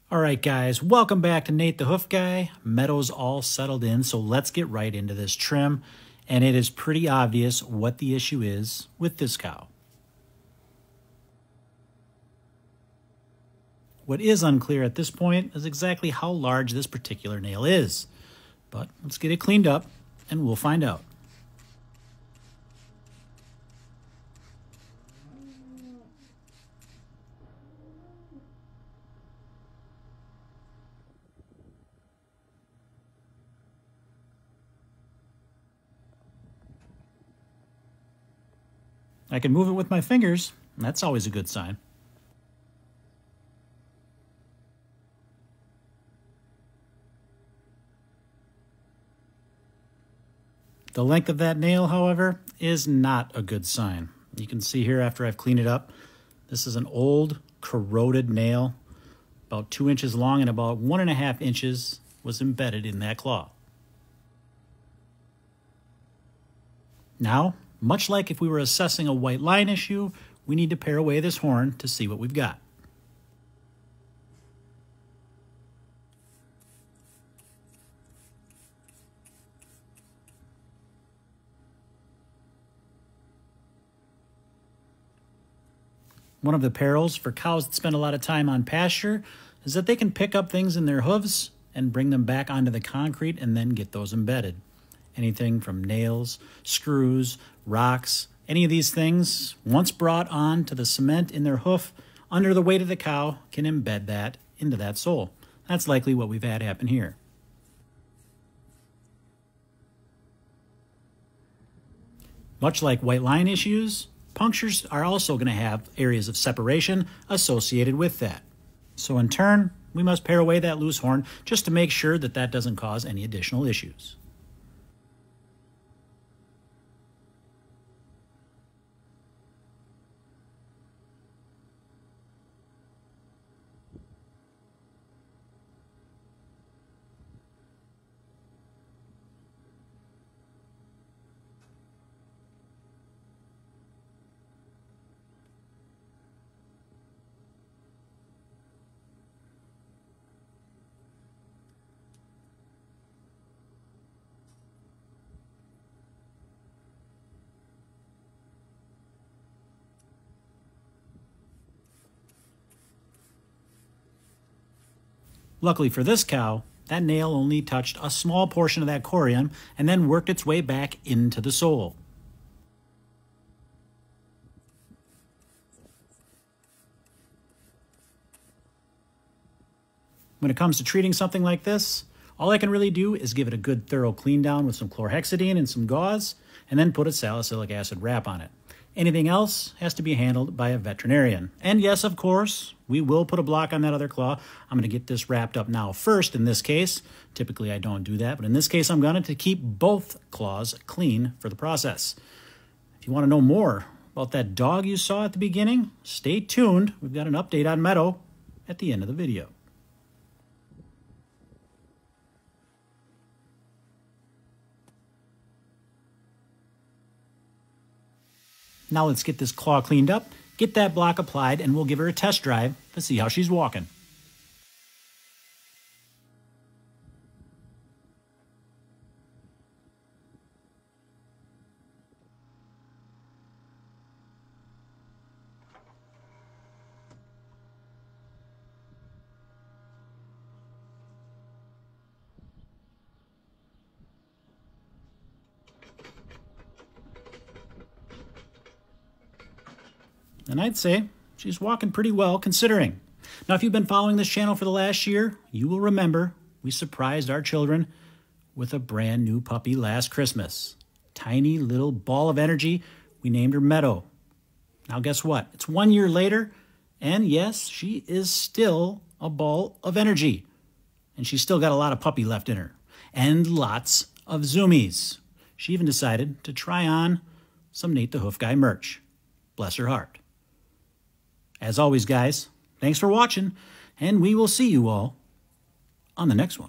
All right, guys, welcome back to Nate the Hoof Guy. Meadow's all settled in, so let's get right into this trim. And it is pretty obvious what the issue is with this cow. What is unclear at this point is exactly how large this particular nail is. But let's get it cleaned up and we'll find out. I can move it with my fingers. That's always a good sign. The length of that nail, however, is not a good sign. You can see here after I've cleaned it up, this is an old, corroded nail, about 2 inches long and about 1.5 inches was embedded in that claw. Now, much like if we were assessing a white line issue, we need to pare away this horn to see what we've got. One of the perils for cows that spend a lot of time on pasture is that they can pick up things in their hooves and bring them back onto the concrete and then get those embedded. Anything from nails, screws, rocks, any of these things, once brought on to the cement in their hoof, under the weight of the cow, can embed that into that sole. That's likely what we've had happen here. Much like white line issues, punctures are also going to have areas of separation associated with that. So in turn, we must pare away that loose horn just to make sure that that doesn't cause any additional issues. Luckily for this cow, that nail only touched a small portion of that corium and then worked its way back into the sole. When it comes to treating something like this, all I can really do is give it a good thorough clean down with some chlorhexidine and some gauze, and then put a salicylic acid wrap on it. Anything else has to be handled by a veterinarian. And yes, of course, we will put a block on that other claw. I'm going to get this wrapped up now first in this case. Typically, I don't do that, but in this case, I'm going to keep both claws clean for the process. If you want to know more about that dog you saw at the beginning, stay tuned. We've got an update on Meadow at the end of the video. Now let's get this claw cleaned up, get that block applied, and we'll give her a test drive to see how she's walking. And I'd say she's walking pretty well considering. Now, if you've been following this channel for the last year, you will remember we surprised our children with a brand new puppy last Christmas. Tiny little ball of energy. We named her Meadow. Now, guess what? It's 1 year later, and yes, she is still a ball of energy. And she's still got a lot of puppy left in her. And lots of zoomies. She even decided to try on some Nate the Hoof Guy merch. Bless her heart. As always, guys, thanks for watching, and we will see you all on the next one.